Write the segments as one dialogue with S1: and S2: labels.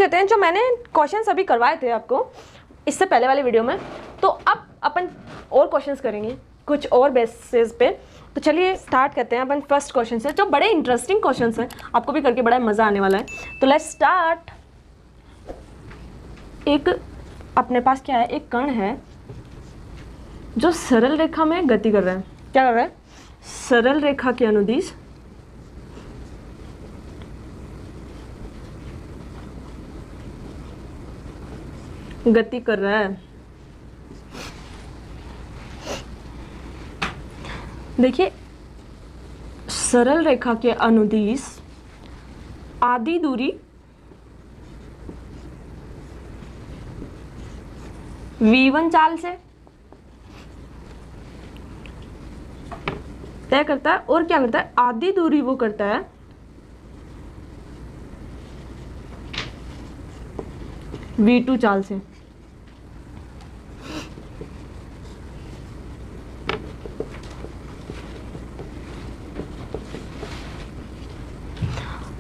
S1: लेते हैं जो मैंने क्वेश्चंस अभी करवाए थे आपको इससे पहले वाले वीडियो में। तो अब अपन और क्वेश्चंस करेंगे कुछ और बेसिस पे। तो चलिए स्टार्ट करते हैं अपन फर्स्ट क्वेश्चन से, जो बड़े इंटरेस्टिंग क्वेश्चंस हैं, आपको भी करके बड़ा मज़ा आने वाला है। तो लेट्स स्टार्ट। एक अपने पास क्या है, एक कण है जो सरल रेखा में गति कर रहा है। क्या कर रहा है? सरल रेखा के अनुदिश गति कर रहा है। देखिए, सरल रेखा के अनुदिश आधी दूरी v1 चाल से तय करता है, और क्या करता है, आधी दूरी वो करता है v2 चाल से।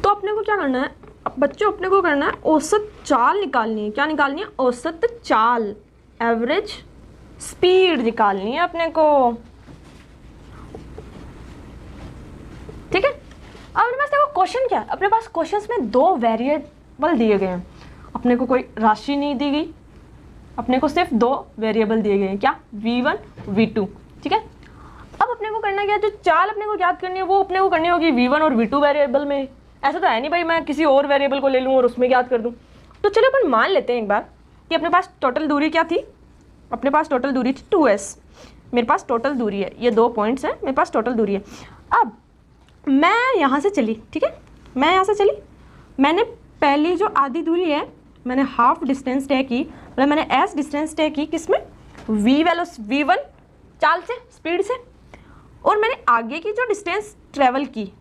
S1: तो अपने को क्या करना है, बच्चों अपने को करना है औसत चाल निकालनी है। क्या निकालनी है? औसत चाल, एवरेज स्पीड निकालनी है अपने को। ठीक है, अब अपने पास देखो क्वेश्चन क्या है, अपने पास क्वेश्चंस में दो वेरिएबल दिए गए हैं। अपने को कोई राशि नहीं दी गई, अपने को सिर्फ दो वेरिएबल दिए गए हैं। क्या? v1 v2। ठीक है, अब अपने को करना क्या है, जो चाल अपने को याद करनी है वो अपने को करनी होगी v1 और v2 वेरिएबल में। ऐसा तो है नहीं भाई मैं किसी और वेरिएबल को ले लूँ और उसमें याद कर दूँ। तो चलो अपन मान लेते हैं एक बार कि अपने पास टोटल दूरी क्या थी, अपने पास टोटल दूरी थी 2s। मेरे पास टोटल दूरी है, ये 2 पॉइंट्स हैं, मेरे पास टोटल दूरी है। अब मैं यहाँ से चली, ठीक है, मैं यहाँ से चली, मैंने पहली जो आधी दूरी है मैंने हाफ डिस्टेंस तय की, मतलब मैंने s डिस्टेंस तय की किसमें? v1 चाल से, स्पीड से। और मैंने आगे की जो डिस्टेंस ट्रेवल की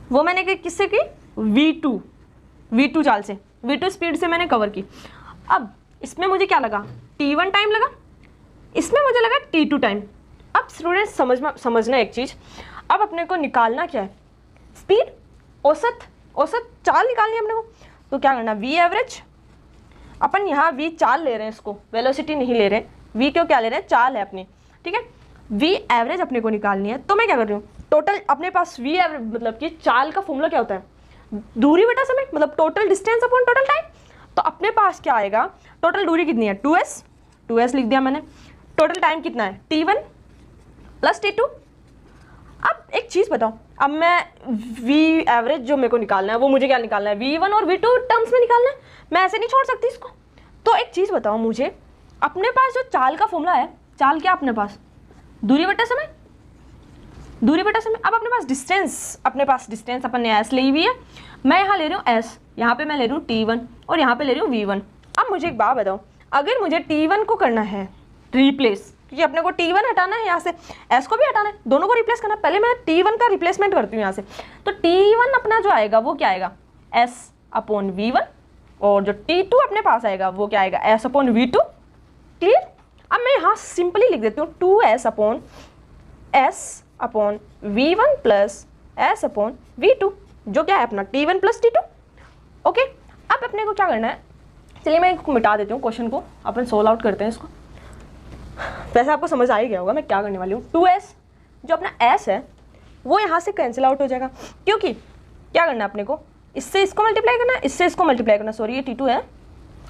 S1: वो मैंने किससे की? v2 चाल से, v2 स्पीड से मैंने कवर की। अब इसमें मुझे क्या लगा? t1 टाइम लगा, इसमें मुझे लगा t2 टाइम। अब स्टूडेंट समझना एक चीज़, अब अपने को निकालना क्या है? स्पीड, औसत चाल निकालनी है अपने को। तो क्या करना? v एवरेज, अपन यहाँ v चाल ले रहे हैं, इसको वेलोसिटी नहीं ले रहे, v क्यों क्या ले रहे हैं? चाल है अपनी। ठीक है, v एवरेज अपने को निकालनी है। तो मैं क्या कर रही हूँ, टोटल अपने पास v एवरेज मतलब कि चाल का फॉर्मूला क्या होता है? दूरी बटा समय, मतलब total distance upon total time. तो अपने पास क्या आएगा? टोटल दूरी कितनी है? 2s लिख दिया मैंने। टोटल टाइम कितना है? t1 plus t2। अब एक चीज़ बताओ, अब मैं v एवरेज जो मेरे को निकालना है वो मुझे क्या निकालना है? v1 और v2 टर्म्स में निकालना है, मैं ऐसे नहीं छोड़ सकती इसको। तो एक चीज़ बताओ मुझे, अपने पास जो चाल का फॉर्मूला है, चाल क्या अपने पास? दूरी बटा समय, दूरी बटा समय। अब अपने पास डिस्टेंस अपन ने s ली हुई है, मैं यहाँ ले रही हूँ s, यहाँ पे मैं ले रही हूँ t1 और यहाँ पे ले रही हूँ v1। अब मुझे एक बात बताओ, अगर मुझे t1 को करना है रिप्लेस, क्योंकि अपने को t1 हटाना है, यहाँ से s को भी हटाना है, दोनों को रिप्लेस करना है। पहले मैं t1 का रिप्लेसमेंट करती हूँ यहाँ से। तो t1 अपना जो आएगा वो क्या आएगा? s अपॉन v1, और जो t2 अपने पास आएगा वो क्या आएगा? s upon v2। क्लियर? अब मैं यहाँ सिंपली लिख देती हूँ 2s upon s upon v1 plus s upon v2, जो क्या है अपना t1 प्लस t2। ओके, अब अपने को क्या करना है, चलिए मैं इसको मिटा देती हूँ, क्वेश्चन को अपन सोल्व आउट करते हैं इसको। वैसे आपको समझ आ ही गया होगा मैं क्या करने वाली हूँ। 2s जो अपना s है वो यहाँ से कैंसिल आउट हो जाएगा, क्योंकि क्या करना है अपने को, इससे इसको मल्टीप्लाई करना है, इससे इसको मल्टीप्लाई करना, सॉरी ये t2 है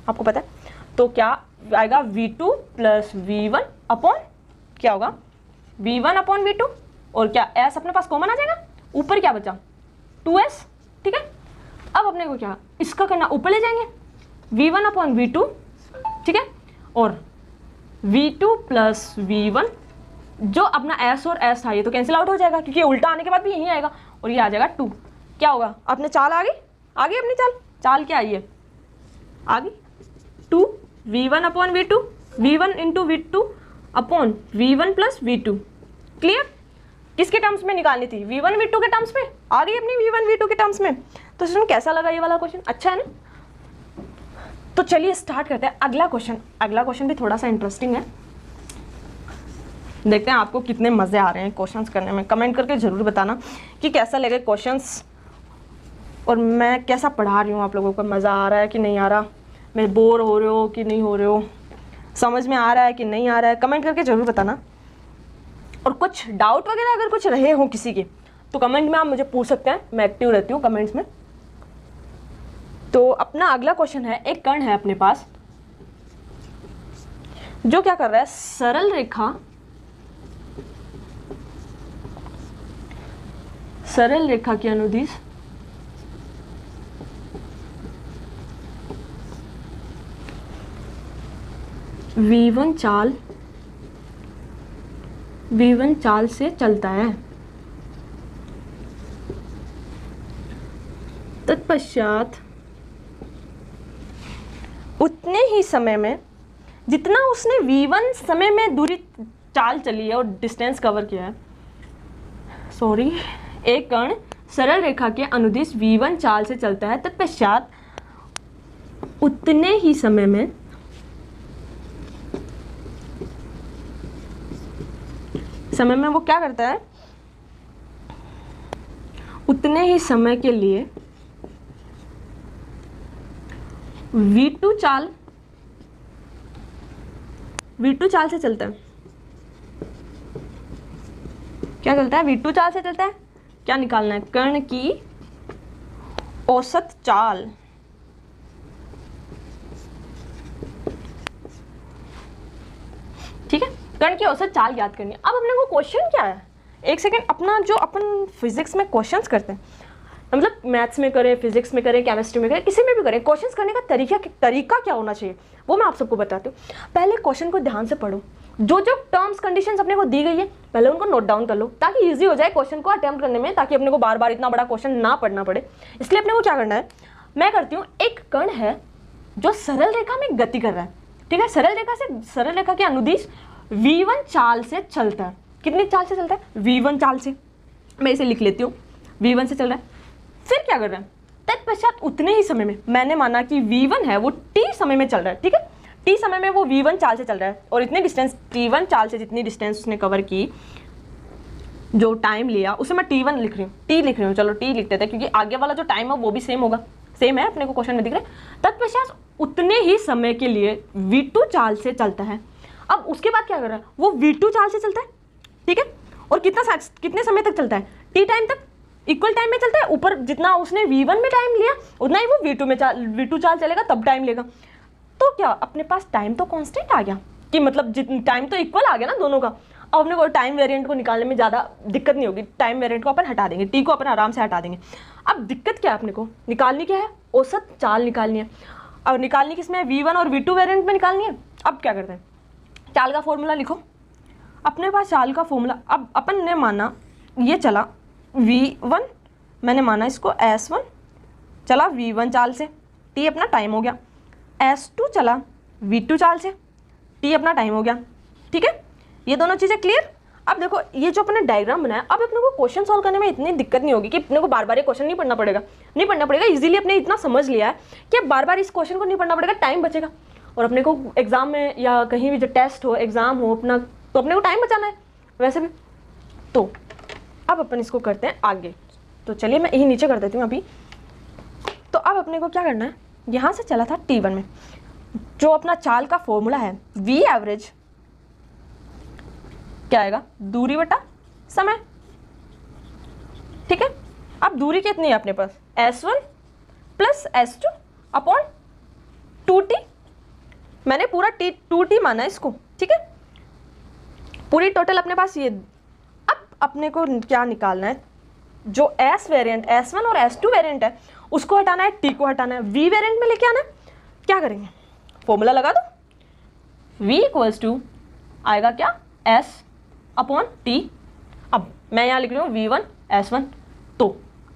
S1: आपको पता है। तो क्या आएगा? v2 प्लस v1 अपॉन क्या होगा? v1 अपॉन v2, और क्या s अपने पास कॉमन आ जाएगा, ऊपर क्या बचा? 2s। ठीक है, अब अपने को क्या इसका करना, ऊपर ले जाएंगे v1 अपॉन v2, ठीक है, और v2 प्लस v1, जो अपना s और s था ये तो कैंसिल आउट हो जाएगा, क्योंकि उल्टा आने के बाद भी यही आएगा, और ये आ जाएगा 2। क्या होगा? अपने चाल आ गई, अपनी चाल क्या आई है? आ गई 2 v1 upon v2, v1 into v2 upon v1 plus v2। Clear? किसके टर्म्स में निकालनी थी? v1 v2 के टर्म्स में, आ गई अपनी v1 v2 के टर्म्स में। तो स्टूडेंट कैसा लगा ये वाला क्वेश्चन? अच्छा है ना? तो चलिए स्टार्ट करते हैं अगला क्वेश्चन भी थोड़ा सा इंटरेस्टिंग है, देखते हैं आपको कितने मज़े आ रहे हैं क्वेश्चंस करने में। कमेंट करके ज़रूर बताना कि कैसा लगे क्वेश्चंस। और मैं कैसा पढ़ा रही हूँ, आप लोगों को मज़ा आ रहा है कि नहीं आ रहा, मैं बोर हो रहे हो कि नहीं हो रहे हो, समझ में आ रहा है कि नहीं आ रहा है, कमेंट करके ज़रूर बताना। और कुछ डाउट वगैरह अगर कुछ रहे हो किसी के तो कमेंट में आप मुझे पूछ सकते हैं, मैं एक्टिव रहती हूँ कमेंट्स में। तो अपना अगला क्वेश्चन है, एक कण है अपने पास जो क्या कर रहा है, सरल रेखा के अनुदिश v1 चाल से चलता है। तत्पश्चात उतने ही समय में जितना उसने v1 समय में दूरी चाल चली है और डिस्टेंस कवर किया है, सॉरी, एक कण सरल रेखा के अनुदिश v1 चाल से चलता है, तत्पश्चात उतने ही समय में वो क्या करता है, उतने ही समय के लिए v2 चाल से चलता है। क्या चलता है, v2 चाल से चलता है। क्या निकालना है, कण की औसत चाल। ठीक है, कण की औसत चाल ज्ञात करनी है। अब अपने को क्वेश्चन क्या है, एक सेकेंड, अपना जो अपन फिजिक्स में क्वेश्चंस करते हैं, मतलब मैथ्स में करें, फिजिक्स में करें, केमिस्ट्री में करें, किसी में भी करें, क्वेश्चंस करने का तरीका क्या होना चाहिए वो मैं आप सबको बताती हूँ। पहले क्वेश्चन को ध्यान से पढ़ो, जो जो टर्म्स कंडीशंस अपने को दी गई है पहले उनको नोट डाउन कर लो ताकि इजी हो जाए क्वेश्चन को अटेम्प्ट करने में, ताकि अपने को बार बार इतना बड़ा क्वेश्चन ना पढ़ना पड़े। इसलिए अपने को क्या करना है, मैं करती हूँ, एक कण है जो सरल रेखा में गति कर रहा है। ठीक है, सरल रेखा के अनुदिश v1 चाल से चलता है। कितनी चाल से चलता है, v1 चाल से। मैं इसे लिख लेती हूँ, v1 से चल रहा है। फिर क्या कर रहा है, तत्पश्चात उतने ही समय में, मैंने माना कि v1 है वो t समय में चल रहा है। ठीक है, t समय में वो v1 चाल से चल रहा है और इतनी डिस्टेंस t1 चाल से जितनी डिस्टेंस उसने कवर की, जो टाइम लिया उसे मैं t1 लिख रही हूँ, t लिख रही हूँ, चलो t लिख देते हैं क्योंकि आगे वाला जो टाइम है वो भी सेम होगा, सेम है अपने को क्वेश्चन में दिख रहा है। तत्पश्चात उतने ही समय के लिए v2 चाल से चलता है। अब उसके बाद क्या कर रहा है, वो v2 चाल से चलता है। ठीक है, और कितने समय तक चलता है, t टाइम तक, इक्वल टाइम में चलता है। ऊपर जितना उसने v1 में टाइम लिया उतना ही वो v2 चाल चलेगा, तब टाइम लेगा। तो क्या अपने पास टाइम तो कांस्टेंट आ गया, कि मतलब जितनी टाइम तो इक्वल आ गया ना दोनों का। अब अपने को टाइम वेरिएंट को निकालने में ज़्यादा दिक्कत नहीं होगी, टाइम वेरिएंट को अपन हटा देंगे, टी को अपन आराम से हटा देंगे। अब दिक्कत क्या है, अपने को निकालनी क्या है, औसत चाल निकालनी है। और निकालनी किसमें है, v1 और v2 वेरिएंट में निकालनी है। अब क्या करते हैं, चाल का फॉर्मूला लिखो, अपने पास चाल का फॉर्मूला। अब अपन ने माना ये चला v1, मैंने माना इसको s1, चला v1 चाल से, t अपना टाइम हो गया। s2 चला v2 चाल से, t अपना टाइम हो गया। ठीक है, ये दोनों चीज़ें क्लियर। अब देखो ये जो अपने डायग्राम बनाया, अब अपने को क्वेश्चन सॉल्व करने में इतनी दिक्कत नहीं होगी कि अपने को बार बार ये क्वेश्चन नहीं पढ़ना पड़ेगा। इजीली अपने इतना समझ लिया है कि बार बार इस क्वेश्चन को नहीं पढ़ना पड़ेगा, टाइम बचेगा। और अपने को एग्जाम में या कहीं भी जो टेस्ट हो, एग्जाम हो अपना, तो अपने को टाइम बचाना है वैसे भी। तो अब अपन इसको करते हैं आगे। तो चलिए मैं यही नीचे कर देती हूँ अभी। तो अब अपने को क्या करना है, यहाँ से चला था t1 में, जो अपना चाल का फॉर्मूला है v एवरेज क्या आएगा, दूरी बटा समय। ठीक है, अब दूरी कितनी है अपने पास, s1 plus s2 upon 2t। मैंने पूरा 2t माना है इसको। ठीक है, पूरी टोटल अपने पास ये। अब अपने को क्या निकालना है, जो s वेरिएंट, s1 और s2 वेरिएंट है उसको हटाना है, t को हटाना है, v वेरिएंट में लेके आना है। क्या करेंगे, फॉर्मूला लगा दो, v इक्वल्स टू आएगा क्या, s अपॉन t। अब मैं यहाँ लिख रही हूँ v1 s1, तो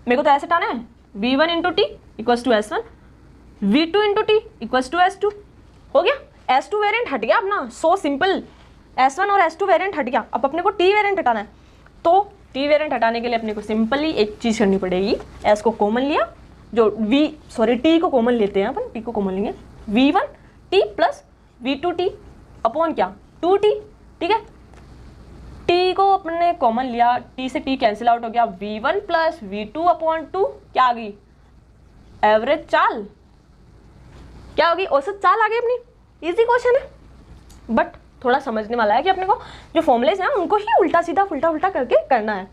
S1: मेरे को तो ऐसे हटाना है, v1 into T equals to s1, v2 into T equals to s2। हो गया, s2 वेरिएंट हट गया अपना, सो सिंपल। s1 और s2 वेरिएंट हट गया, अब अपने को t वेरिएंट हटाना है। तो t वेरिएंट हटाने के लिए अपने को सिंपली एक चीज़ करनी पड़ेगी, s को कॉमन लिया, जो t को कॉमन लेते हैं अपन, t को कॉमन लेंगे, v1 t plus v2 t upon क्या, 2t। ठीक है, t को अपने कॉमन लिया, t से t कैंसिल आउट हो गया, v1 प्लस v2 अपॉन 2 क्या आ गई, एवरेज चाल क्या होगी, औसत चाल आ गई अपनी। इजी क्वेश्चन है, बट थोड़ा समझने वाला है कि अपने को जो फॉर्मुलेज हैं उनको ही उल्टा सीधा उल्टा उल्टा करके करना है।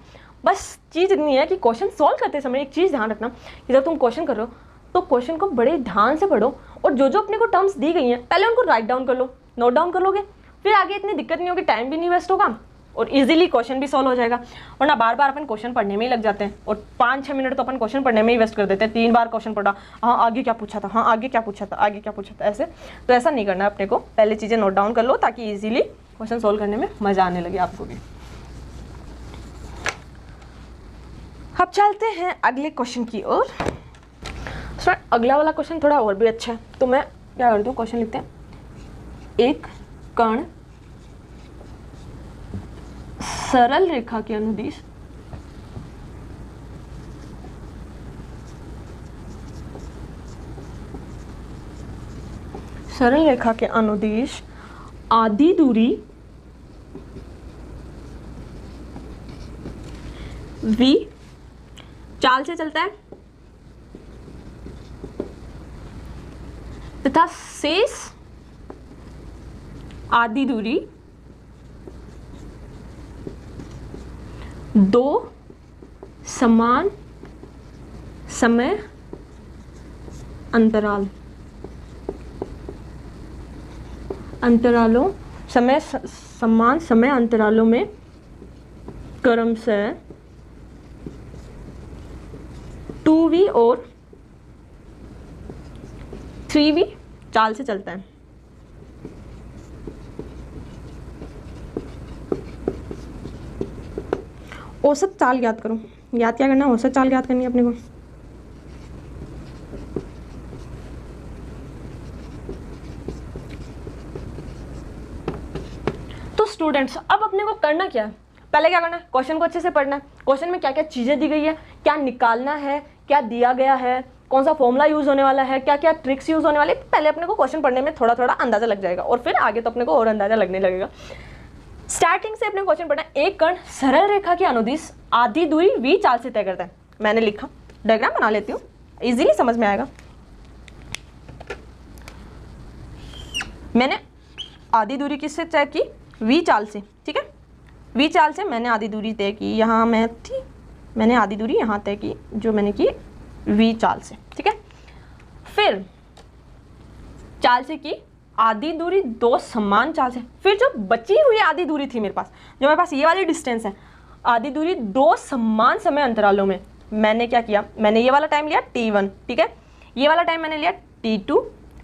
S1: बस चीज़ इतनी है कि क्वेश्चन सॉल्व करते समय एक चीज़ ध्यान रखना कि जब तुम क्वेश्चन कर रहे हो तो क्वेश्चन को बड़े ध्यान से पढ़ो, और जो जो अपने को टर्म्स दी गई हैं पहले उनको राइट डाउन कर लो, नोट डाउन कर लोगे, फिर आगे इतनी दिक्कत नहीं होगी, टाइम भी नहीं वेस्ट होगा और इजीली क्वेश्चन भी सॉल्व हो जाएगा। वरना बार बार अपन क्वेश्चन पढ़ने में ही लग जाते हैं और 5-6 मिनट तो अपन क्वेश्चन पढ़ने में ही वेस्ट कर देते हैं। 3 बार क्वेश्चन पढ़ा, हाँ आगे क्या पूछा था, हाँ आगे क्या पूछा था, आगे क्या पूछा था, ऐसे तो ऐसा नहीं करना है अपने को। पहले चीज़ें नोट डाउन कर लो ताकि ईजिली क्वेश्चन सॉल्व करने में मज़ा आने लगे आपको भी। अब चलते हैं अगले क्वेश्चन की ओर। अगला वाला क्वेश्चन थोड़ा और भी अच्छा है, तो मैं क्या करती हूँ, क्वेश्चन लिखते हैं, एक कण सरल रेखा के अनुदिश सरल रेखा के अनुदिश आधी दूरी v चाल से चलता है तथा शेष आधी दूरी 2 समान समय समान समय अंतरालों में क्रमशः 2v और 3v चाल से चलता है। औसत चाल ज्ञात करो। याद क्या करना है, औसत चाल ज्ञात करनी है अपने को। तो स्टूडेंट्स अब अपने को करना क्या है, पहले क्या करना है, क्वेश्चन को अच्छे से पढ़ना है। क्वेश्चन में क्या क्या चीज़ें दी गई है, क्या निकालना है, क्या दिया गया है, कौन सा फॉर्मूला यूज़ होने वाला है, क्या क्या ट्रिक्स यूज़ होने वाले, पहले अपने को क्वेश्चन पढ़ने में थोड़ा थोड़ा अंदाजा लग जाएगा और फिर आगे तो अपने को और अंदाजा लगने लगेगा। स्टार्टिंग से अपने क्वेश्चन पढ़ना, एक कण सरल रेखा के अनुदिश आधी दूरी v चाल से तय करता है। मैंने लिखा, डायग्राम बना लेती हूँ, इजीली समझ में आएगा। मैंने आधी दूरी किससे तय की, v चाल से, ठीक है। v चाल से मैंने आधी दूरी तय की, यहाँ मैंने आधी दूरी यहाँ तय की, जो मैंने की v चाल से, ठीक है। फिर चाल से की आधी दूरी 2 समान चाल से, फिर जो बची हुई आधी दूरी थी मेरे पास, जो मेरे पास ये वाली डिस्टेंस है, आधी दूरी 2 समान समय अंतरालों में मैंने क्या किया, मैंने ये वाला टाइम लिया t1, ठीक है, ये वाला टाइम मैंने लिया t2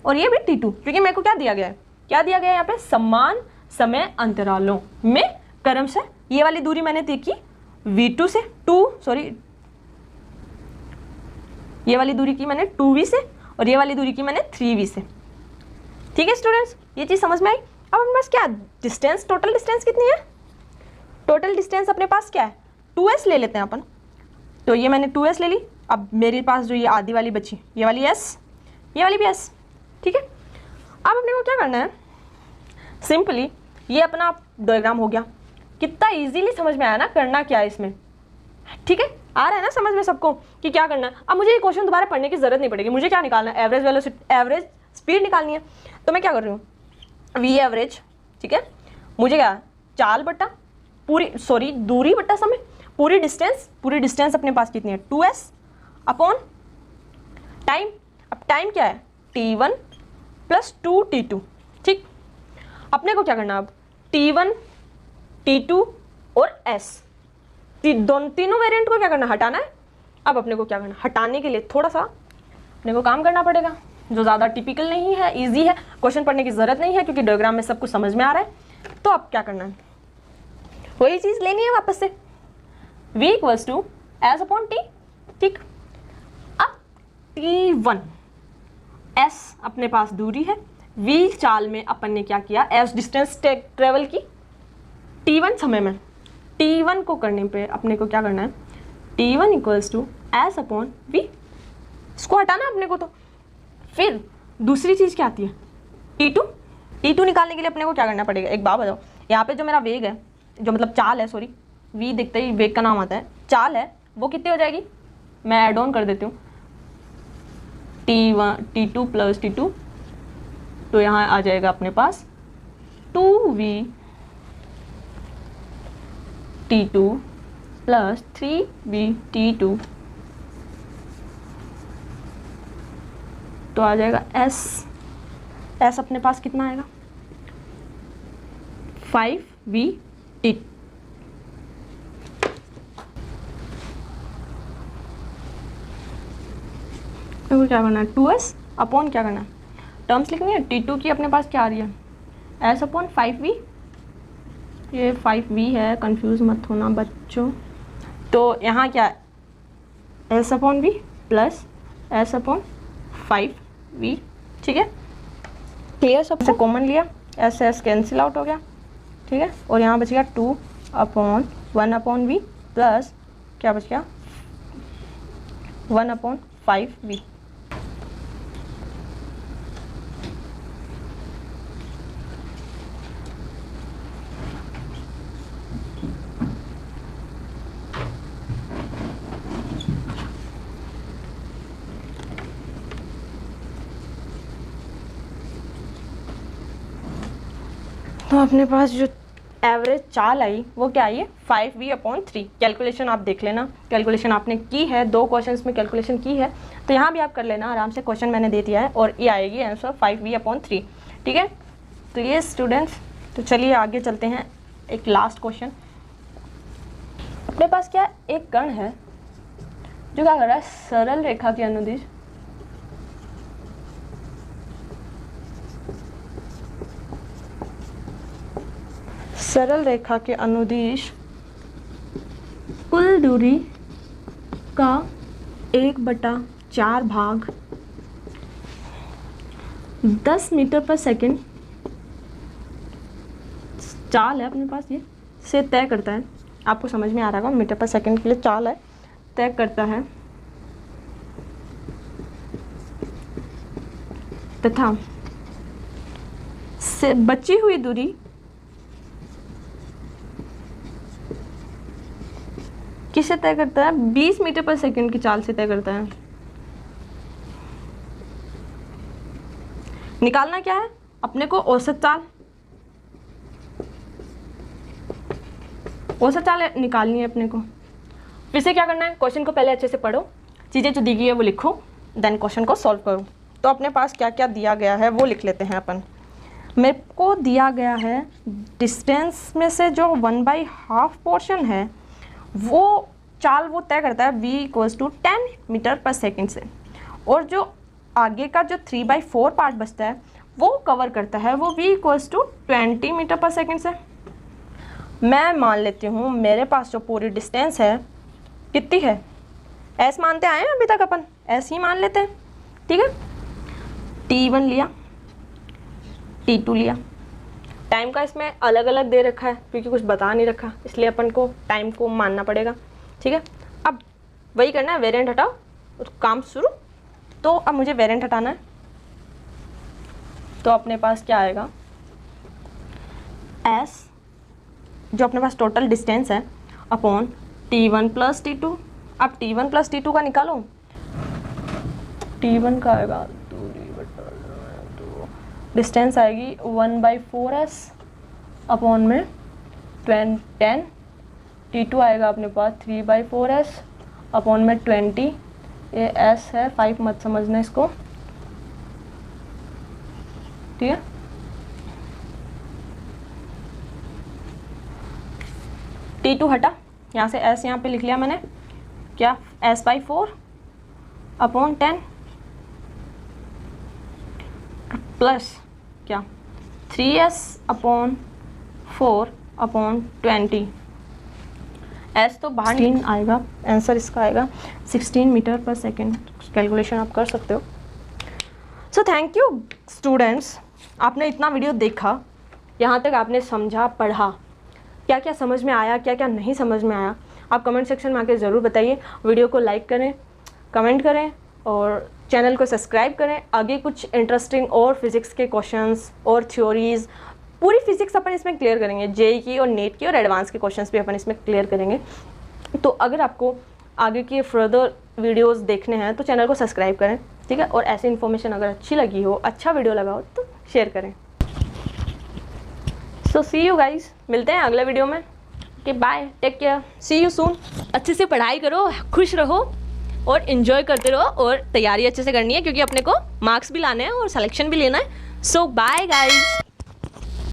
S1: और ये भी t2, क्योंकि मेरे को क्या दिया गया है, क्या दिया गया है यहाँ पे, समान समय अंतरालों में क्रमशः ये वाली दूरी मैंने तय की v2 से ये वाली दूरी की मैंने 2v से और ये वाली दूरी की मैंने 3v से, ठीक है स्टूडेंट्स, ये चीज़ समझ में आई। अब हमारे पास क्या डिस्टेंस, टोटल डिस्टेंस कितनी है, टोटल डिस्टेंस अपने पास क्या है, 2s ले लेते हैं अपन। तो ये मैंने 2s ले ली, अब मेरे पास जो ये आधी वाली बची, ये वाली s, ये वाली भी s, ठीक है। अब अपने को क्या करना है, सिंपली ये अपना डायग्राम हो गया। कितना इजीली समझ में आया ना, करना क्या है इसमें, ठीक है, आ रहा है ना समझ में सबको कि क्या करना है। अब मुझे ये क्वेश्चन दोबारा पढ़ने की जरूरत नहीं पड़ेगी, मुझे क्या निकालना है, एवरेज वेलोसिटी, एवरेज स्पीड निकालनी है। तो मैं क्या कर रही हूँ, वी एवरेज, ठीक है, मुझे क्या चाल बट्टा दूरी बट्टा समय, पूरी डिस्टेंस अपने पास कितनी है, 2s अपॉन टाइम। अब टाइम क्या है, t1 प्लस 2t2, ठीक। अपने को क्या करना, अब t1 t2 और s, तीनों वेरिएंट को क्या करना, हटाना है। अब अपने को क्या करना, हटाने के लिए थोड़ा सा अपने को काम करना पड़ेगा, जो ज़्यादा टिपिकल नहीं है, इजी है, क्वेश्चन पढ़ने की ज़रूरत नहीं है क्योंकि डायग्राम में सब कुछ समझ में आ रहा है। तो अब क्या करना है, वही चीज़ लेनी है वापस से, v equals to S upon T, ठीक। अब t1 s अपने पास दूरी है, v चाल में अपन ने क्या किया, s डिस्टेंस ट्रेवल की, t1 समय में, t1 को करने पे अपने को क्या करना है, t1 equals to S upon v, इसको हटाना अपने को। तो फिर दूसरी चीज़ क्या आती है, t2 निकालने के लिए अपने को क्या करना पड़ेगा, एक बात बताओ, यहाँ पे जो मेरा वेग है, जो मतलब चाल है, सॉरी v दिखते ही वेग का नाम आता है, चाल है, वो कितनी हो जाएगी, मैं ऐड ऑन कर देती हूँ, T2 प्लस T2, तो यहाँ आ जाएगा अपने पास 2V T2 plus 3V T2, तो आ जाएगा S अपने पास कितना आएगा 5V T। तो क्या करना है 2S अपॉन क्या करना है, टर्म्स लिखनी है। T2 की अपने पास क्या आ रही है S अपॉन 5V, ये 5V है, कंफ्यूज मत होना बच्चों। तो यहाँ क्या है S upon V plus S upon 5V, ठीक है, क्लियर। सबसे कॉमन लिया, S कैंसिल आउट हो गया, ठीक है, और यहाँ बच गया 2 अपॉन 1 अपॉन V प्लस क्या बच गया 1 अपॉन 5V। तो अपने पास जो एवरेज चाल आई वो क्या आई है 5V अपॉन 3। कैलकुलेशन आप देख लेना, कैलकुलेशन आपने की है, 2 क्वेश्चंस में कैलकुलेशन की है, तो यहाँ भी आप कर लेना आराम से, क्वेश्चन मैंने दे दिया है और ये आएगी आंसर 5V अपॉन 3, ठीक है। तो ये स्टूडेंट्स, तो चलिए आगे चलते हैं, एक लास्ट क्वेश्चन। अपने पास क्या एक कण है जो क्या कर रहा है, सरल रेखा के अनुदिश सरल रेखा के अनुदिश कुल दूरी का 1/4 भाग 10 मीटर पर सेकंड चाल है अपने पास, ये से तय करता है। आपको समझ में आ रहा होगा, मीटर पर सेकंड के लिए चाल है, तय करता है तथा से बची हुई दूरी किससे तय करता है, 20 मीटर पर सेकंड की चाल से तय करता है। निकालना क्या है अपने को, औसत चाल, औसत चाल निकालनी है अपने को। फिर से क्या करना है, क्वेश्चन को पहले अच्छे से पढ़ो, चीज़ें जो दी गई है वो लिखो, देन क्वेश्चन को सॉल्व करो। तो अपने पास क्या क्या दिया गया है वो लिख लेते हैं अपन। मेरे को दिया गया है डिस्टेंस में से जो 1/2 पोर्शन है वो चाल वो तय करता है v = 10 मीटर पर सेकंड से, और जो आगे का जो 3/4 पार्ट बचता है वो कवर करता है वो v = 20 मीटर पर सेकंड से। मैं मान लेती हूँ मेरे पास जो पूरी डिस्टेंस है कितनी है, s मानते आए हैं अभी तक अपन, s ही मान लेते हैं, ठीक है। t1 लिया, t2 लिया, टाइम का इसमें अलग अलग दे रखा है क्योंकि कुछ बता नहीं रखा, इसलिए अपन को टाइम को मानना पड़ेगा, ठीक है। अब वही करना है, वेरिएंट हटाओ और काम शुरू। तो अब मुझे वेरिएंट हटाना है, तो अपने पास क्या आएगा s जो अपने पास टोटल डिस्टेंस है अपॉन t1 प्लस t2। अब t1 प्लस t2 का निकालो, t1 का आएगा दूरी बटा तो डिस्टेंस आएगी 1/4s अपॉन में 10, t2 आएगा अपने पास 3/4s अपॉन में 20, ये s है 5 मत समझना इसको, ठीक है। t2 हटा, यहाँ से s यहाँ पे लिख लिया मैंने, क्या s/4 अपॉन 10 प्लस क्या 3s अपॉन 4 अपॉन 20, s तो बाहर 16 आएगा, आंसर इसका आएगा 16 मीटर पर सेकंड। कैलकुलेशन आप कर सकते हो। सो थैंक यू स्टूडेंट्स, आपने इतना वीडियो देखा, यहाँ तक आपने समझा पढ़ा, क्या क्या समझ में आया क्या क्या नहीं समझ में आया, आप कमेंट सेक्शन में आके ज़रूर बताइए। वीडियो को लाइक करें, कमेंट करें और चैनल को सब्सक्राइब करें। आगे कुछ इंटरेस्टिंग और फिज़िक्स के क्वेश्चंस और थ्योरीज़, पूरी फिज़िक्स अपन इसमें क्लियर करेंगे, जेई की और नेट की और एडवांस के क्वेश्चंस भी अपन इसमें क्लियर करेंगे। तो अगर आपको आगे की फर्दर वीडियोस देखने हैं तो चैनल को सब्सक्राइब करें। ठीक है, और ऐसी इन्फॉर्मेशन अगर अच्छी लगी हो, अच्छा वीडियो लगा हो तो शेयर करें। सो सी यू गाइज, मिलते हैं अगले वीडियो में। Okay bye, take care, see you soon. अच्छे से पढ़ाई करो, खुश रहो और इन्जॉय करते रहो, और तैयारी अच्छे से करनी है क्योंकि अपने को मार्क्स भी लाने हैं और सिलेक्शन भी लेना है। सो बाय गाइज।